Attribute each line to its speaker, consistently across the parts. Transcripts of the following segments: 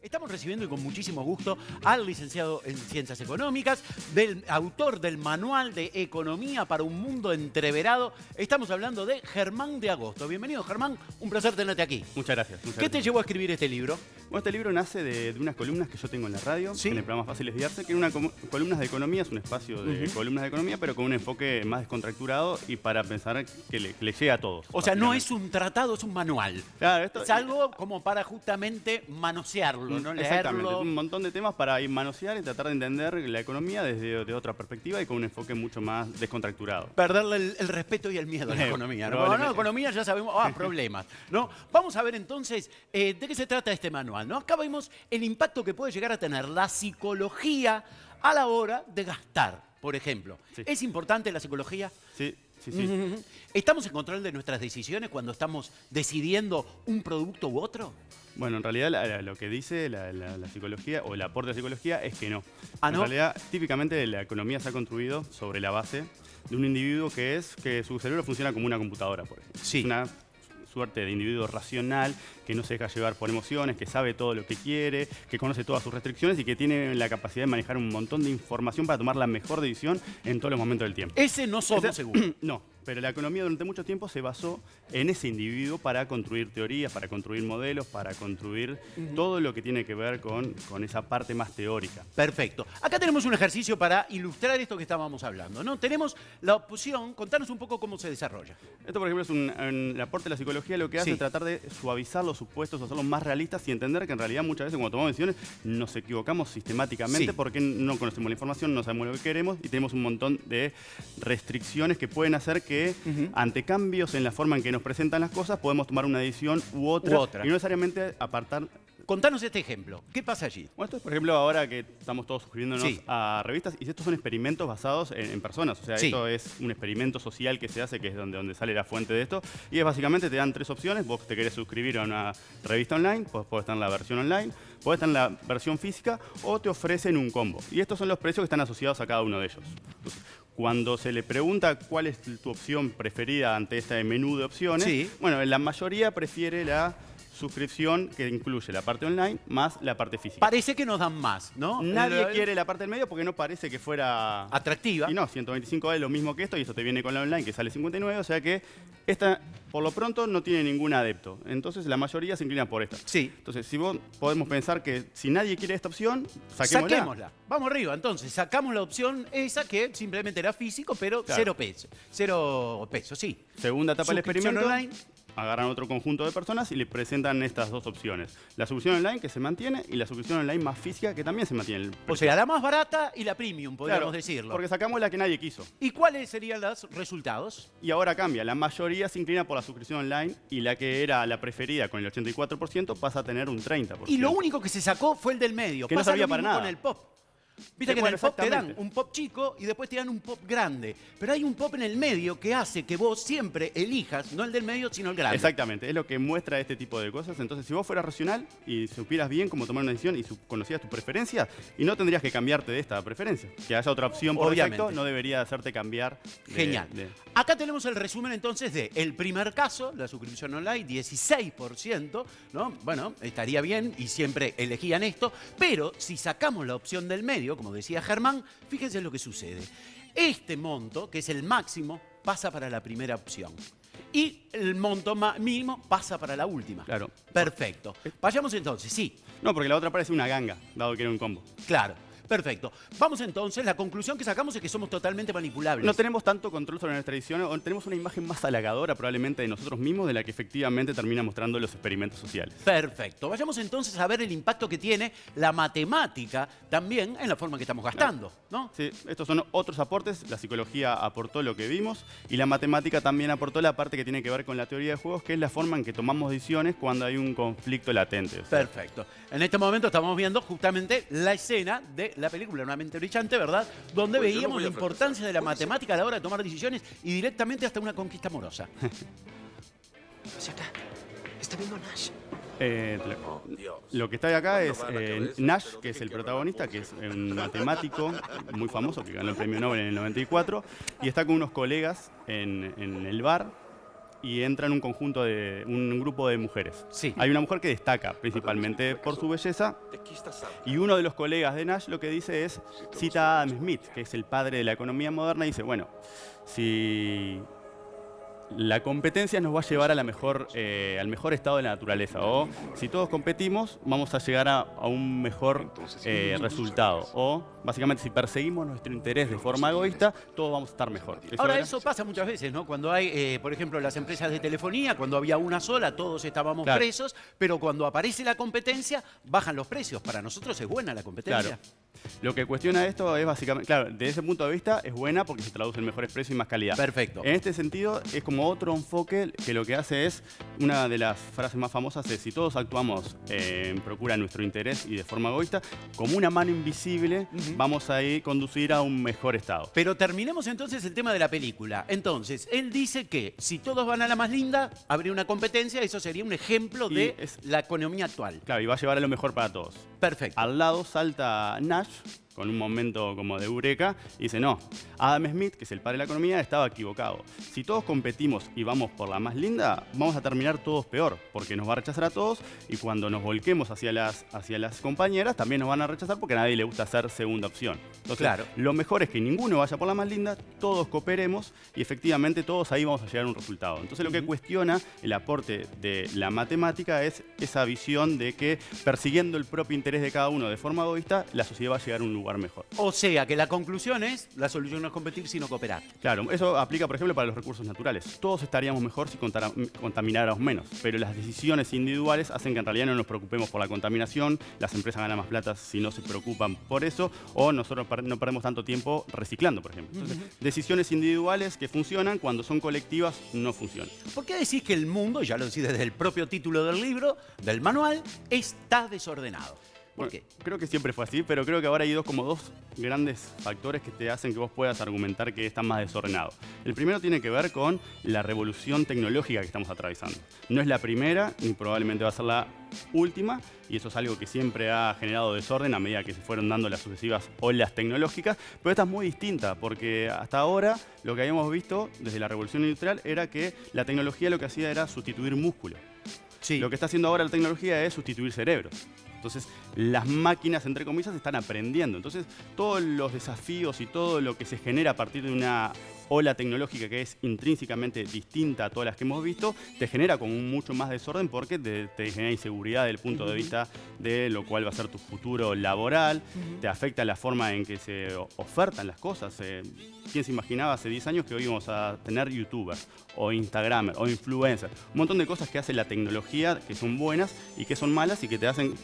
Speaker 1: Estamos recibiendo y con muchísimo gusto al licenciado en Ciencias Económicas, autor del Manual de Economía para un Mundo Entreverado. Estamos hablando de Germán de Agosto. Bienvenido, Germán. Un placer tenerte aquí.
Speaker 2: Muchas gracias.
Speaker 1: ¿Qué te llevó a escribir este libro?
Speaker 2: Bueno, este libro nace de unas columnas que yo tengo en la radio,
Speaker 1: ¿Sí?
Speaker 2: en el programa Fáciles de Darse, que es una columnas de economía, es un espacio de columnas de economía, pero con un enfoque más descontracturado y para pensar que le llegue a todos.
Speaker 1: O sea, no es un tratado, es un manual.
Speaker 2: Claro, esto
Speaker 1: es algo como para justamente manosearlo, ¿no?
Speaker 2: Exactamente,
Speaker 1: Leerlo.
Speaker 2: un montón de temas para ir manosear y tratar de entender la economía desde de otra perspectiva y con un enfoque mucho más descontracturado.
Speaker 1: Perderle el respeto y el miedo a la economía, ¿no?
Speaker 2: Probablemente.
Speaker 1: No, economía ya sabemos, problemas, ¿no? Vamos a ver entonces de qué se trata este manual, ¿no? Acá vemos el impacto que puede llegar a tener la psicología a la hora de gastar, por ejemplo.
Speaker 2: Sí.
Speaker 1: ¿Es importante la psicología?
Speaker 2: Sí, sí, sí.
Speaker 1: ¿Estamos en control de nuestras decisiones cuando estamos decidiendo un producto u otro?
Speaker 2: Bueno, en realidad lo que dice la psicología o el aporte de la psicología es que no.
Speaker 1: ¿Ah, no?
Speaker 2: En realidad, típicamente la economía se ha construido sobre la base de un individuo que su cerebro funciona como una computadora, por ejemplo.
Speaker 1: Sí.
Speaker 2: Es una suerte de individuo racional que no se deja llevar por emociones, que sabe todo lo que quiere, que conoce todas sus restricciones y que tiene la capacidad de manejar un montón de información para tomar la mejor decisión en todos los momentos del tiempo.
Speaker 1: Ese no somos seguro.
Speaker 2: No, pero la economía durante mucho tiempo se basó en ese individuo para construir teorías, para construir modelos, para construir todo lo que tiene que ver con esa parte más teórica.
Speaker 1: Perfecto. Acá tenemos un ejercicio para ilustrar esto que estábamos hablando, ¿no? Tenemos la opción, contanos un poco cómo se desarrolla.
Speaker 2: Esto, por ejemplo, es el aporte de la psicología, lo que hace
Speaker 1: Sí.
Speaker 2: es tratar de suavizar los supuestos, hacerlos más realistas y entender que en realidad muchas veces cuando tomamos decisiones nos equivocamos sistemáticamente
Speaker 1: Sí.
Speaker 2: porque no conocemos la información, no sabemos lo que queremos y tenemos un montón de restricciones que pueden hacer que ante cambios en la forma en que nos presentan las cosas podemos tomar una decisión u otra. Y no necesariamente apartar.
Speaker 1: Contanos este ejemplo. ¿Qué pasa allí?
Speaker 2: Bueno, esto es, por ejemplo, ahora que estamos todos suscribiéndonos
Speaker 1: Sí.
Speaker 2: a revistas, y estos son experimentos basados en personas. O sea,
Speaker 1: Sí.
Speaker 2: esto es un experimento social que se hace, que es donde sale la fuente de esto. Y es básicamente, te dan tres opciones. Vos te querés suscribir a una revista online, podés estar en la versión online, podés estar en la versión física, o te ofrecen un combo. Y estos son los precios que están asociados a cada uno de ellos. Entonces, cuando se le pregunta cuál es tu opción preferida ante este menú de opciones,
Speaker 1: Sí.
Speaker 2: bueno, la mayoría prefiere la suscripción que incluye la parte online más la parte física.
Speaker 1: Parece que nos dan más, ¿no?
Speaker 2: Nadie quiere la parte del medio porque no parece que fuera
Speaker 1: atractiva.
Speaker 2: Y no, 125 es lo mismo que esto y esto te viene con la online que sale 59, o sea que esta por lo pronto no tiene ningún adepto. Entonces la mayoría se inclina por esta.
Speaker 1: Sí.
Speaker 2: Entonces si vos podemos pensar que si nadie quiere esta opción, saquémosla.
Speaker 1: Vamos arriba, entonces, sacamos la opción esa que simplemente era físico, pero
Speaker 2: Claro.
Speaker 1: 0 pesos. 0 pesos, sí.
Speaker 2: Segunda etapa del
Speaker 1: Suscripción
Speaker 2: experimento.
Speaker 1: online.
Speaker 2: Agarran otro conjunto de personas y le presentan estas dos opciones. La suscripción online que se mantiene y la suscripción online más física que también se mantiene.
Speaker 1: O sea, la más barata y la premium, podríamos
Speaker 2: Claro,
Speaker 1: decirlo.
Speaker 2: porque sacamos la que nadie quiso.
Speaker 1: ¿Y cuáles serían los resultados?
Speaker 2: Y ahora cambia, la mayoría se inclina por la suscripción online y la que era la preferida con el 84% pasa a tener un 30%.
Speaker 1: Y lo único que se sacó fue el del medio.
Speaker 2: Que no
Speaker 1: Pasa
Speaker 2: servía
Speaker 1: lo
Speaker 2: para
Speaker 1: mismo
Speaker 2: nada.
Speaker 1: con el pop. Viste que en
Speaker 2: Bueno,
Speaker 1: el pop te dan
Speaker 2: exactamente.
Speaker 1: un pop chico y después te dan un pop grande. Pero hay un pop en el medio que hace que vos siempre elijas, no el del medio, sino el grande.
Speaker 2: Exactamente, es lo que muestra este tipo de cosas. Entonces, si vos fueras racional y supieras bien cómo tomar una decisión y conocías tu preferencia, y no tendrías que cambiarte de esta preferencia. Que haya otra opción por
Speaker 1: Obviamente.
Speaker 2: defecto no debería hacerte cambiar.
Speaker 1: Genial. Acá tenemos el resumen entonces de el primer caso, la suscripción online, 16%, ¿no? Bueno, estaría bien y siempre elegían esto, pero si sacamos la opción del medio, como decía Germán, fíjense lo que sucede. Este monto, que es el máximo, pasa para la primera opción. Y el monto mínimo pasa para la última.
Speaker 2: Claro.
Speaker 1: Perfecto. Vayamos entonces, sí.
Speaker 2: No, porque la otra parece una ganga, dado que era un combo.
Speaker 1: Claro. Perfecto. Vamos entonces, la conclusión que sacamos es que somos totalmente manipulables.
Speaker 2: No tenemos tanto control sobre nuestra decisión, o tenemos una imagen más halagadora probablemente de nosotros mismos de la que efectivamente termina mostrando los experimentos sociales.
Speaker 1: Perfecto. Vayamos entonces a ver el impacto que tiene la matemática también en la forma que estamos gastando, ¿no?
Speaker 2: Sí, estos son otros aportes. La psicología aportó lo que vimos y la matemática también aportó la parte que tiene que ver con la teoría de juegos, que es la forma en que tomamos decisiones cuando hay un conflicto latente. O sea,
Speaker 1: Perfecto. En este momento estamos viendo justamente la escena de la película Una mente brillante, ¿verdad? Donde
Speaker 3: Pues yo no
Speaker 1: veíamos
Speaker 3: voy
Speaker 1: la
Speaker 3: a
Speaker 1: importancia de la
Speaker 3: fracasar.
Speaker 1: matemática a la hora de tomar decisiones y directamente hasta una conquista amorosa.
Speaker 3: O sea, está viendo a Nash.
Speaker 2: lo-
Speaker 3: Dios.
Speaker 2: Lo que está acá es
Speaker 3: Bueno, va a la cabeza,
Speaker 2: Nash,
Speaker 3: pero
Speaker 2: que es
Speaker 3: que
Speaker 2: el
Speaker 3: quebra
Speaker 2: protagonista,
Speaker 3: la
Speaker 2: que es un matemático muy famoso que ganó el premio Nobel en el 94 y está con unos colegas en el bar y entra en un conjunto de un grupo de mujeres.
Speaker 1: Sí.
Speaker 2: Hay una mujer que destaca principalmente por su belleza y uno de los colegas de Nash lo que dice es, cita a Adam Smith, que es el padre de la economía moderna, y dice, bueno, si la competencia nos va a llevar a al mejor estado de la naturaleza, o si todos competimos vamos a llegar a un mejor resultado, o básicamente si perseguimos nuestro interés de forma egoísta, todos vamos a estar mejor.
Speaker 1: Ahora, eso pasa muchas veces, ¿no? Cuando hay, por ejemplo, las empresas de telefonía, cuando había una sola, todos estábamos
Speaker 2: Claro.
Speaker 1: presos, pero cuando aparece la competencia, bajan los precios. Para nosotros es buena la competencia.
Speaker 2: Claro. Lo que cuestiona esto es básicamente, claro, desde ese punto de vista es buena porque se traduce en mejores precios y más calidad.
Speaker 1: Perfecto.
Speaker 2: En este sentido, es como otro enfoque que lo que hace es, una de las frases más famosas es, si todos actuamos en procura de nuestro interés y de forma egoísta, como una mano invisible, vamos a ir conducir a un mejor estado.
Speaker 1: Pero terminemos entonces el tema de la película. Entonces, él dice que si todos van a la más linda, habría una competencia, eso sería un ejemplo
Speaker 2: Y
Speaker 1: de
Speaker 2: es-
Speaker 1: la economía actual.
Speaker 2: Claro, y va a llevar a lo mejor para todos.
Speaker 1: Perfecto.
Speaker 2: Al lado salta Nash, con un momento como de eureka, y dice, no, Adam Smith, que es el padre de la economía, estaba equivocado. Si todos competimos y vamos por la más linda, vamos a terminar todos peor, porque nos va a rechazar a todos, y cuando nos volquemos hacia las compañeras, también nos van a rechazar porque a nadie le gusta ser segunda opción. Entonces,
Speaker 1: Claro.
Speaker 2: lo mejor es que ninguno vaya por la más linda, todos cooperemos, y efectivamente todos ahí vamos a llegar a un resultado. Entonces, lo que cuestiona el aporte de la matemática es esa visión de que persiguiendo el propio interés de cada uno de forma egoísta, la sociedad va a llegar a un lugar mejor.
Speaker 1: O sea que la conclusión es, la solución no es competir, sino cooperar.
Speaker 2: Claro, eso aplica, por ejemplo, para los recursos naturales. Todos estaríamos mejor si contamináramos menos, pero las decisiones individuales hacen que en realidad no nos preocupemos por la contaminación, las empresas ganan más plata si no se preocupan por eso, o nosotros no perdemos tanto tiempo reciclando, por ejemplo. Entonces, decisiones individuales que funcionan, cuando son colectivas, no funcionan.
Speaker 1: ¿Por qué decís que el mundo, ya lo decís desde el propio título del libro, del manual, está desordenado? ¿Por
Speaker 2: Bueno,
Speaker 1: qué?
Speaker 2: creo que siempre fue así, pero creo que ahora hay dos grandes factores que te hacen que vos puedas argumentar que está más desordenado. El primero tiene que ver con la revolución tecnológica que estamos atravesando. No es la primera, ni probablemente va a ser la última, y eso es algo que siempre ha generado desorden a medida que se fueron dando las sucesivas olas tecnológicas, pero esta es muy distinta, porque hasta ahora lo que habíamos visto desde la revolución industrial era que la tecnología lo que hacía era sustituir músculo.
Speaker 1: Sí.
Speaker 2: Lo que está haciendo ahora la tecnología es sustituir cerebros. Entonces, las máquinas, entre comillas, están aprendiendo. Entonces, todos los desafíos y todo lo que se genera a partir de una ola tecnológica que es intrínsecamente distinta a todas las que hemos visto, te genera como mucho más desorden porque te genera inseguridad desde el punto de vista de lo cual va a ser tu futuro laboral, te afecta la forma en que se ofertan las cosas. ¿Quién se imaginaba hace 10 años que hoy íbamos a tener youtubers o instagramers o influencers? Un montón de cosas que hace la tecnología que son buenas y que son malas y que te hacen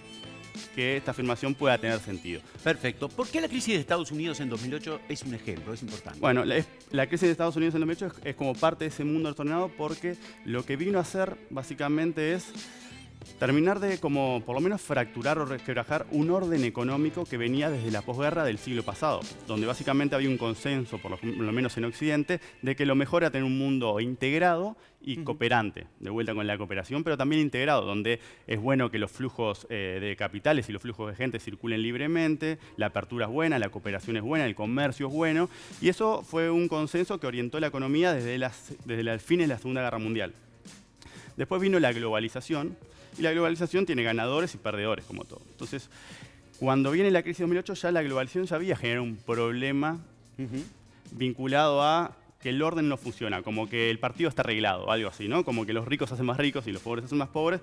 Speaker 2: que esta afirmación pueda tener sentido.
Speaker 1: Perfecto. ¿Por qué la crisis de Estados Unidos en 2008 es un ejemplo? Es importante.
Speaker 2: Bueno, la crisis de Estados Unidos en 2008 es como parte de ese mundo desordenado porque lo que vino a hacer básicamente es terminar de, como por lo menos, fracturar o resquebrajar un orden económico que venía desde la posguerra del siglo pasado, donde básicamente había un consenso, por lo menos en Occidente, de que lo mejor era tener un mundo integrado y cooperante, de vuelta con la cooperación, pero también integrado, donde es bueno que los flujos de capitales y los flujos de gente circulen libremente, la apertura es buena, la cooperación es buena, el comercio es bueno, y eso fue un consenso que orientó la economía desde los fines de la Segunda Guerra Mundial. Después vino la globalización, y la globalización tiene ganadores y perdedores, como todo. Entonces, cuando viene la crisis de 2008, ya la globalización ya había generado un problema vinculado a que el orden no funciona, como que el partido está arreglado, algo así, ¿no? Como que los ricos se hacen más ricos y los pobres se hacen más pobres.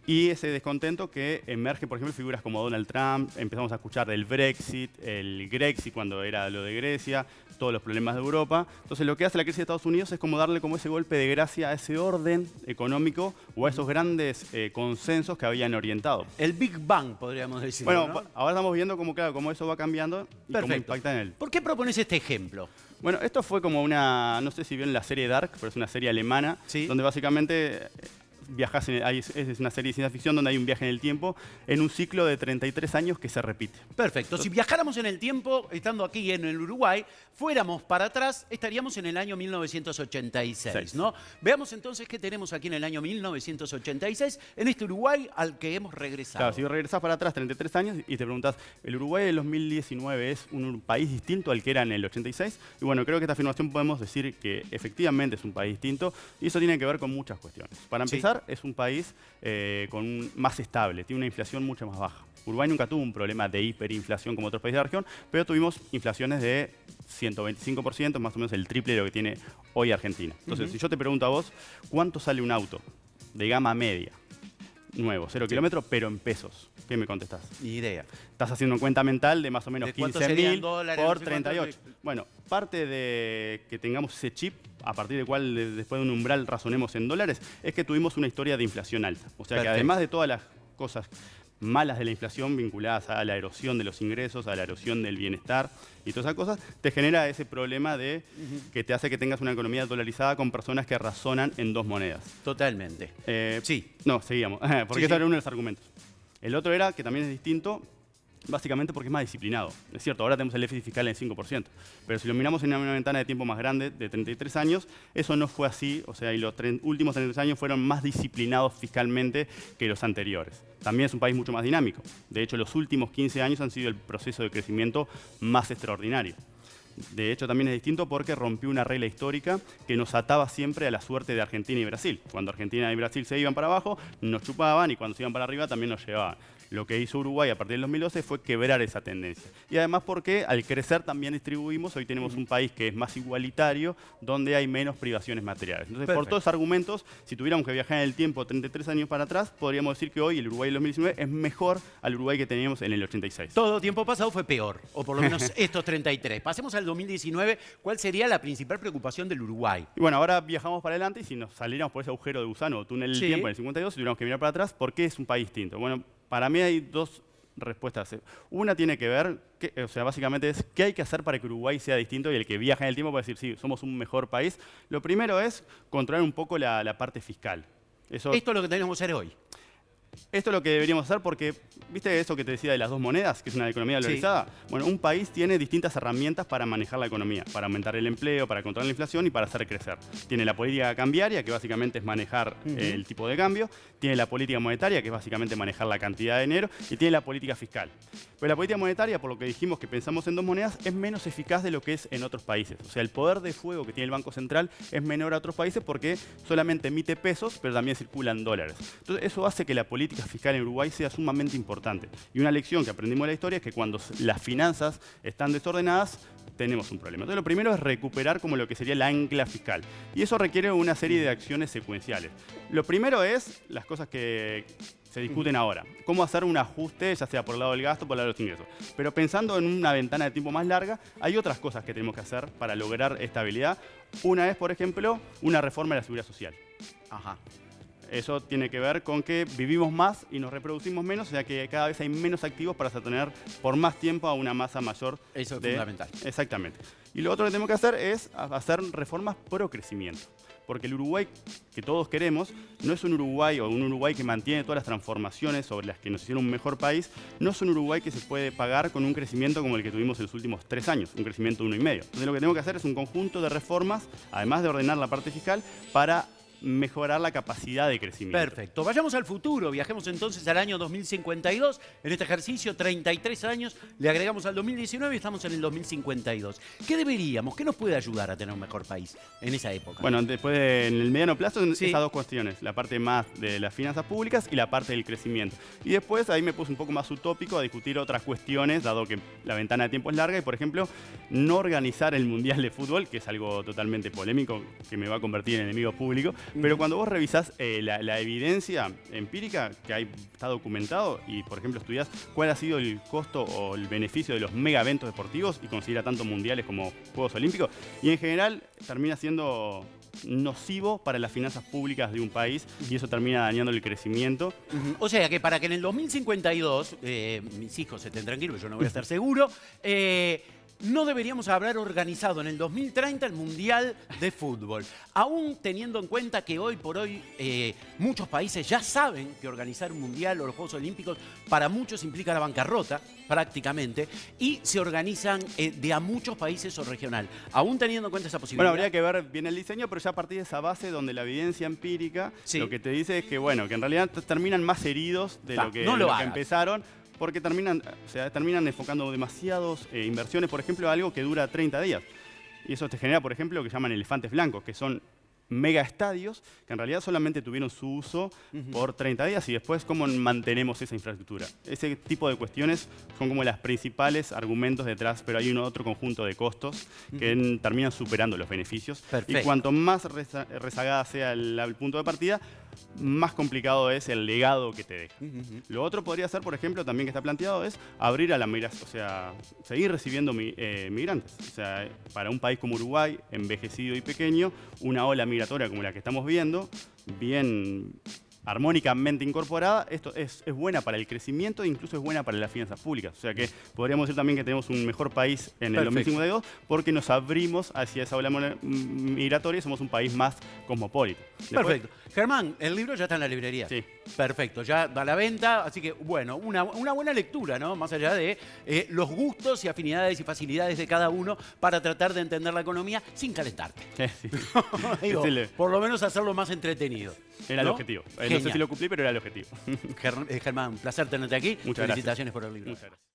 Speaker 2: Y ese descontento que emerge, por ejemplo, figuras como Donald Trump, empezamos a escuchar del Brexit, el Grexit cuando era lo de Grecia, todos los problemas de Europa. Entonces lo que hace la crisis de Estados Unidos es como darle como ese golpe de gracia a ese orden económico o a esos grandes consensos que habían orientado.
Speaker 1: El Big Bang, podríamos decir.
Speaker 2: Bueno,
Speaker 1: ¿no?
Speaker 2: ahora estamos viendo cómo, claro, cómo eso va cambiando y cómo
Speaker 1: Perfecto.
Speaker 2: impacta en él.
Speaker 1: ¿Por qué propones este ejemplo?
Speaker 2: Bueno, esto fue como una, no sé si vieron la serie Dark, pero es una serie alemana,
Speaker 1: Sí.
Speaker 2: donde básicamente viajás, es una serie de ciencia ficción donde hay un viaje en el tiempo en un ciclo de 33 años que se repite.
Speaker 1: Perfecto. Si viajáramos en el tiempo, estando aquí en el Uruguay, fuéramos para atrás, estaríamos en el año 1986, ¿no? Veamos entonces qué tenemos aquí en el año 1986, en este Uruguay al que hemos regresado.
Speaker 2: Claro, si regresás para atrás 33 años y te preguntás, ¿el Uruguay del 2019 es un país distinto al que era en el 86? Y bueno, creo que esta afirmación podemos decir que efectivamente es un país distinto y eso tiene que ver con muchas cuestiones. Para empezar, es un país más estable, tiene una inflación mucho más baja. Uruguay nunca tuvo un problema de hiperinflación como otros países de la región, pero tuvimos inflaciones de 125%, más o menos el triple de lo que tiene hoy Argentina. Entonces, si yo te pregunto a vos, ¿cuánto sale un auto de gama media, nuevo, 0 kilómetros, pero en pesos? ¿Qué me contestás?
Speaker 1: Ni idea.
Speaker 2: Estás haciendo cuenta mental de más o menos
Speaker 1: ¿De cuánto
Speaker 2: 15.000
Speaker 1: serían dólares,
Speaker 2: por
Speaker 1: no sé
Speaker 2: 38.
Speaker 1: cuánto?
Speaker 2: Bueno, parte de que tengamos ese chip, a partir del cual después de un umbral razonemos en dólares, es que tuvimos una historia de inflación alta. O sea que además de todas las cosas malas de la inflación vinculadas a la erosión de los ingresos, a la erosión del bienestar y todas esas cosas, te genera ese problema de que te hace que tengas una economía dolarizada con personas que razonan en dos monedas.
Speaker 1: Totalmente. Sí.
Speaker 2: No, seguíamos, porque ese era uno de los argumentos. El otro era, que también es distinto, básicamente porque es más disciplinado. Es cierto, ahora tenemos el déficit fiscal en 5%, pero si lo miramos en una ventana de tiempo más grande, de 33 años, eso no fue así, o sea, y los últimos 33 años fueron más disciplinados fiscalmente que los anteriores. También es un país mucho más dinámico. De hecho, los últimos 15 años han sido el proceso de crecimiento más extraordinario. De hecho, también es distinto porque rompió una regla histórica que nos ataba siempre a la suerte de Argentina y Brasil. Cuando Argentina y Brasil se iban para abajo, nos chupaban, y cuando se iban para arriba también nos llevaban. Lo que hizo Uruguay a partir del 2012 fue quebrar esa tendencia. Y además porque al crecer también distribuimos, hoy tenemos un país que es más igualitario, donde hay menos privaciones materiales. Entonces, por todos esos argumentos, si tuviéramos que viajar en el tiempo 33 años para atrás, podríamos decir que hoy el Uruguay del 2019 es mejor al Uruguay que teníamos en el 86.
Speaker 1: Todo tiempo pasado fue peor, o por lo menos estos 33. Pasemos al 2019. ¿Cuál sería la principal preocupación del Uruguay?
Speaker 2: Y bueno, ahora viajamos para adelante y si nos saliéramos por ese agujero de gusano o túnel del tiempo en el 52, si tuviéramos que mirar para atrás, ¿por qué es un país distinto? Bueno, para mí hay dos respuestas. Una tiene que ver, o sea, básicamente es qué hay que hacer para que Uruguay sea distinto y el que viaja en el tiempo puede decir, sí, somos un mejor país. Lo primero es controlar un poco la parte fiscal.
Speaker 1: Esto es lo que tenemos que hacer hoy.
Speaker 2: Esto es lo que deberíamos hacer porque, ¿viste eso que te decía de las dos monedas, que es una economía dolarizada? Sí. Bueno, un país tiene distintas herramientas para manejar la economía, para aumentar el empleo, para controlar la inflación y para hacer crecer. Tiene la política cambiaria, que básicamente es manejar el tipo de cambio. Tiene la política monetaria, que es básicamente manejar la cantidad de dinero. Y tiene la política fiscal. Pero la política monetaria, por lo que dijimos que pensamos en dos monedas, es menos eficaz de lo que es en otros países. O sea, el poder de fuego que tiene el Banco Central es menor a otros países porque solamente emite pesos, pero también circulan dólares. Entonces, eso hace que la política fiscal en Uruguay sea sumamente importante. Y una lección que aprendimos de la historia es que cuando las finanzas están desordenadas, tenemos un problema. Entonces, lo primero es recuperar como lo que sería la ancla fiscal. Y eso requiere una serie de acciones secuenciales. Lo primero es las cosas que se discuten ahora. Cómo hacer un ajuste, ya sea por el lado del gasto o por el lado de los ingresos. Pero pensando en una ventana de tiempo más larga, hay otras cosas que tenemos que hacer para lograr estabilidad. Una es, por ejemplo, una reforma de la seguridad social.
Speaker 1: Ajá.
Speaker 2: Eso tiene que ver con que vivimos más y nos reproducimos menos, o sea que cada vez hay menos activos para sostener por más tiempo a una masa mayor.
Speaker 1: Eso es fundamental.
Speaker 2: Exactamente. Y lo otro que tenemos que hacer es hacer reformas pro crecimiento. Porque el Uruguay que todos queremos no es un Uruguay o un Uruguay que mantiene todas las transformaciones sobre las que nos hicieron un mejor país, no es un Uruguay que se puede pagar con un crecimiento como el que tuvimos en los últimos 3 años, un crecimiento de 1,5. Entonces lo que tenemos que hacer es un conjunto de reformas, además de ordenar la parte fiscal, para mejorar la capacidad de crecimiento.
Speaker 1: Perfecto. Vayamos al futuro. Viajemos entonces al año 2052. En este ejercicio, 33 años, le agregamos al 2019 y estamos en el 2052. ¿Qué deberíamos? ¿Qué nos puede ayudar a tener un mejor país en esa época?
Speaker 2: Bueno, después en el mediano plazo, esas dos cuestiones. La parte más de las finanzas públicas y la parte del crecimiento. Y después ahí me puse un poco más utópico a discutir otras cuestiones, dado que la ventana de tiempo es larga y, por ejemplo, no organizar el Mundial de Fútbol, que es algo totalmente polémico, que me va a convertir en enemigo público. Pero cuando vos revisás la evidencia empírica que está documentado y, por ejemplo, estudiás cuál ha sido el costo o el beneficio de los mega eventos deportivos y considera tanto mundiales como Juegos Olímpicos, y en general termina siendo nocivo para las finanzas públicas de un país y eso termina dañando el crecimiento.
Speaker 1: O sea que para que en el 2052, mis hijos estén tranquilos, yo no voy a estar seguro, no deberíamos haber organizado en el 2030 el Mundial de Fútbol. Aún teniendo en cuenta que hoy por hoy muchos países ya saben que organizar un Mundial o los Juegos Olímpicos para muchos implica la bancarrota, prácticamente, y se organizan de a muchos países o regional. Aún teniendo en cuenta esa posibilidad.
Speaker 2: Bueno, habría que ver bien el diseño, pero ya a partir de esa base donde la evidencia empírica lo que te dice es que, bueno, que en realidad terminan más heridos de lo que empezaron. Porque terminan enfocando demasiadas inversiones, por ejemplo, algo que dura 30 días. Y eso te genera, por ejemplo, lo que llaman elefantes blancos, que son mega estadios que en realidad solamente tuvieron su uso por 30 días y después cómo mantenemos esa infraestructura. Ese tipo de cuestiones son como los principales argumentos detrás, pero hay otro conjunto de costos que terminan superando los beneficios.
Speaker 1: Perfecto.
Speaker 2: Y cuanto más rezagada sea el punto de partida, más complicado es el legado que te deja. Lo otro podría ser, por ejemplo, también que está planteado, es abrir a la migración, o sea, seguir recibiendo migrantes. O sea, para un país como Uruguay, envejecido y pequeño, una ola migratoria como la que estamos viendo, bien armónicamente incorporada, esto es buena para el crecimiento e incluso es buena para las finanzas públicas. O sea que podríamos decir también que tenemos un mejor país en el 2052 porque nos abrimos hacia esa ola migratoria y somos un país más cosmopolita.
Speaker 1: Perfecto. Germán, el libro ya está en la librería.
Speaker 2: Sí.
Speaker 1: Perfecto, ya va a la venta, así que bueno, una buena lectura, ¿no? Más allá de los gustos y afinidades y facilidades de cada uno para tratar de entender la economía sin calentarte.
Speaker 2: Sí.
Speaker 1: Digo, por lo menos hacerlo más entretenido.
Speaker 2: Era el objetivo. No sé si lo cumplí, pero era el objetivo.
Speaker 1: Germán, un placer tenerte aquí.
Speaker 2: Muchas
Speaker 1: Felicitaciones
Speaker 2: gracias.
Speaker 1: por el libro.
Speaker 2: Muchas gracias.